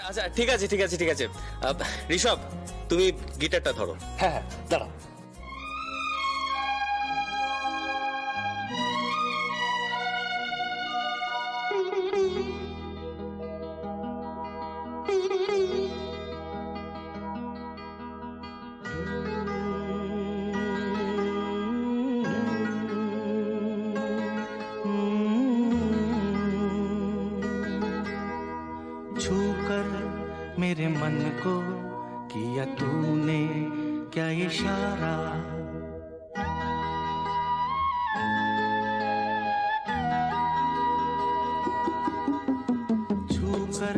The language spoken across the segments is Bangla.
আচ্ছা ঠিক আছে ঠিক আছে ঠিক আছে। ঋষভ তুমি গিটারটা ধরো। হ্যাঁ হ্যাঁ, দাঁড়া। मेरे मन को किया तूने क्या इशारा, छूकर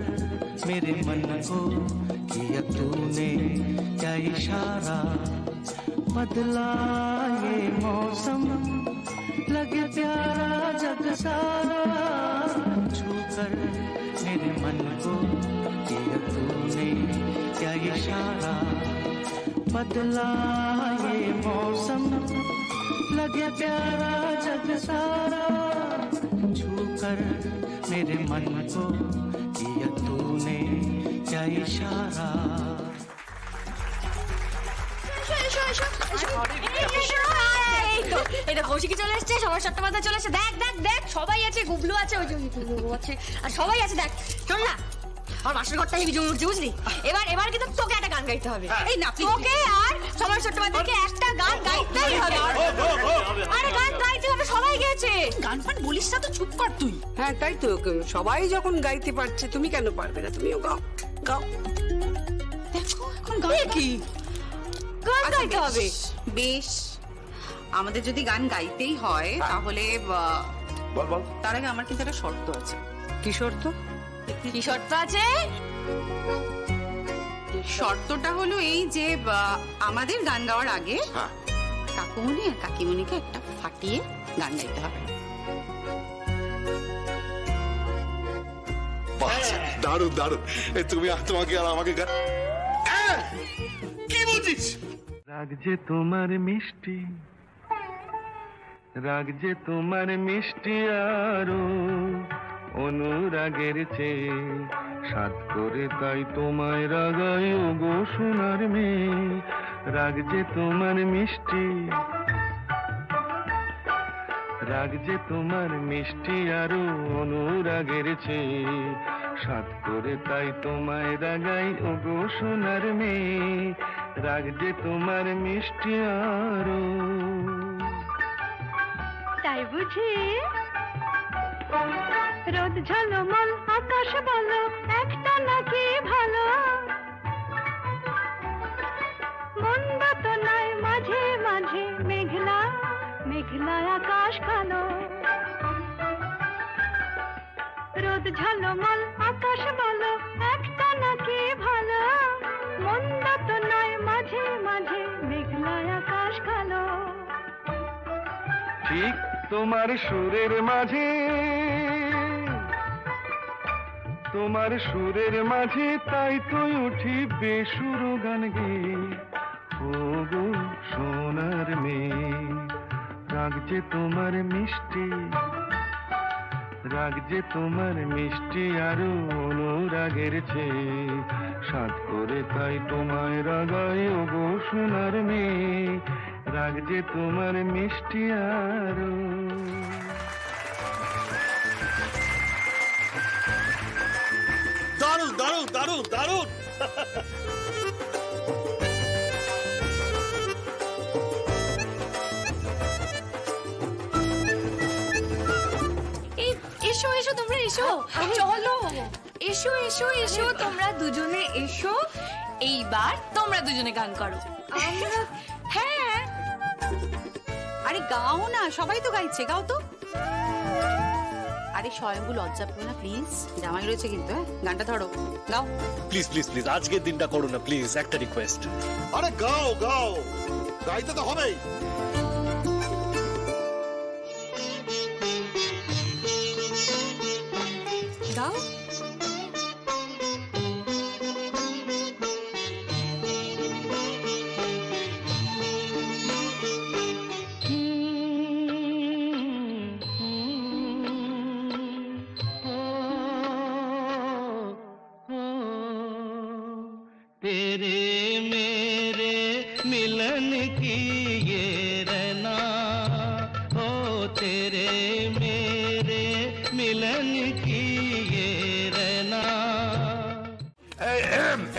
मेरे मन को किया तूने क्या इशारा, बदला ये मौसम लगे प्यारा जग सारा, छूकर मेरे मन को किया तूने क्या इशारा, बदला ये मौसम लगे प्यारा जग सारा, छूकर मेरे मन को किया तूने क्या इशारा। এটা কৌশিকি চলে এসছে, সবার চট্টোপাধ্যায় চলে এসছে, দেখ দেখ দেখ সবাই আছে, গুবলু আছে, ওই যে গুবলু আছে আর সবাই আছে, দেখ শোন না আমার বাসর ঘরটা হেবি জমে উঠছে বুঝলি। এবার কিন্তু তোকে একটা গান গাইতে হবে। এই না তোকে আর সবার চট্টোপাধ্যায়কে একটা গান গাইতেই হবে। আরে গান গাইতে হবে, সবাই গেছে। গান ফান বলিস না তো, চুপ কর তুই। হ্যাঁ তাই তো, সবাই যখন গাইতে পারছে তুমি কেন পারবে না? তুমিও গাও গাও। দেখো এখন গান কি গান গাইতে হবে। বেশ, আমাদের যদি গান গাইতেই হয় তাহলে বল বল। তার আগে আমার কিন্তু একটা শর্ত আছে। কি শর্ত? কি শর্ত আছে? শর্তটা হলো এই যে আমাদের গান গাওয়ার আগে কাকুমণি আর কাকিমণিকে একটা ফাটিয়ে গান গাইতে হবে। দারুণ দারুণ। তুমি তোমাকে আর আমাকে কি বলছিস? রাগ যে তোমার মিষ্টি, রাগ যে তোমার মিষ্টি আরো অনুরাগের চেয়ে, সাত করে তাই তোমায় রাগাই ও গো সোনার মেয়ে, রাগ যে তোমার মিষ্টি, রাগ যে তোমার মিষ্টি আরো অনুরাগের চেয়ে, সাত করে তাই তোমায় রাগাই ও গো সোনার মেয়ে, রাগ যে তোমার মিষ্টি আরো। তাই বুঝি রোদ ঝলমল আকাশ বলো একটা নাকি ভালো, মন্দ তো নয় মাঝে মাঝে মেঘলা মেঘলা আকাশ কালো, রোদ ঝলমল আকাশ বলো একটা নাকি ভালো, মন্দ তো নয় মাঝে মাঝে মেঘলা আকাশ কালো। ঠিক তোমার সুরের মাঝে, তোমার সুরের মাঝে তাই তো উঠি বেসুর গান গে, ও গো সোনার মেয়ে, রাগ যে তোমার মিষ্টি, রাগ যে তোমার মিষ্টি আরো অনুরাগের চেয়ে, সাত করে তাই তোমায় রাগাই ও গো সোনার মেয়ে, রাগ যে তোমার মিষ্টি আরো। দারুণ দারুণ দারুণ দারুণ। এসো এসো তোমরা এসো, চলো এসো এসো এসো, তোমরা দুজনে এসো, এইবার তোমরা দুজনে গান করো। হ্যাঁ আরে গাও না, সবাই তো গাইছে, গাও তো। আরে স্বয়ংভু লজ্জা পেও না প্লিজ, জামাই রয়েছে কিন্তু। গানটা ধরো, গাও প্লিজ প্লিজ প্লিজ, আজকের দিনটা করো না প্লিজ, একটা রিকোয়েস্ট। আরে গাও গাও, গাইতে তো হবেই। গাও। की ये रहना ओ तेरे मेरे मिलन की ये रहना।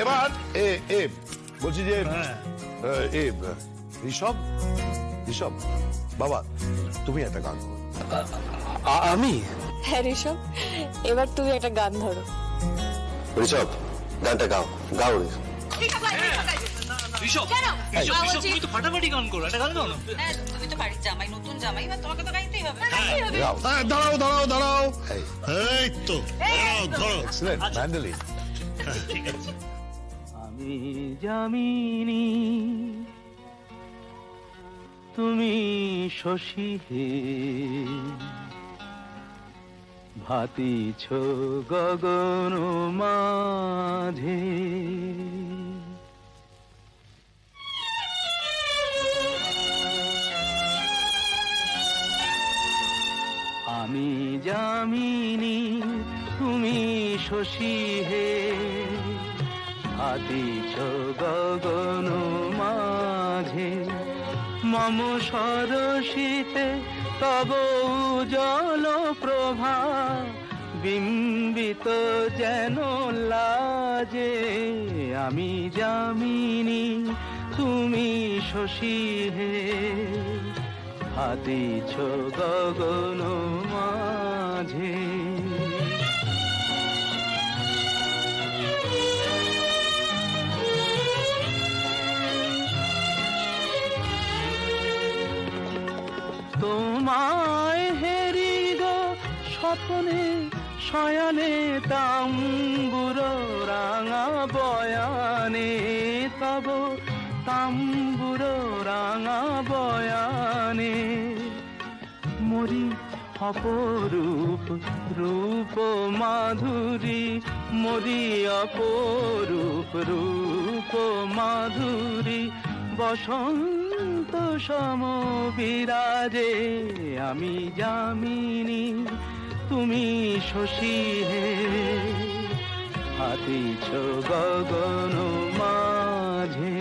এবার বলছি যে ঋষভ ঋষভ বাবা তুমি একটা গান করো। আমি হ্যাঁ ঋষভ, এবার তুমি একটা গান ধরো। ঋষভ গানটা গাও গাও ঋষভ তুমি তো ফাটাফাটি গান করো, একটা গান গাও না। তুমি তো বাড়ির জামাই, নতুন জামাই, এবার তোমাকে তো গাইতেই হবে। দাঁড়াও দাঁড়াও দাঁড়াও এই তো ধরো এক্সেলেন্ট ম্যান্ডোলিন। ঠিক আছে। আমি যামিনী তুমি শশী হে, ভাতিছ গগন মাঝে। আমি যামিনী তুমি শশী হে, ভাতিছ গগন মাঝে। মম সরসিতে তব উজ্জ্বল প্রভা, বিম্বিত যেন লাজে। আমি যামিনী তুমি শশী হে, ভাতিছ গগন মাঝে। তোমায় হেরি গো স্বপ্নে শয়নে, তাম্বুর রাঙা বয়ানে তব তাম্বুর রাঙা বয়ানে। মরি অপরূপ রূপ মাধুরী, মরি অপরূপ রূপ মাধুরী। বসন্ত সম বিরাজে আমি যামিনী তুমি শশী হে, ভাতিছ গগন মাঝে।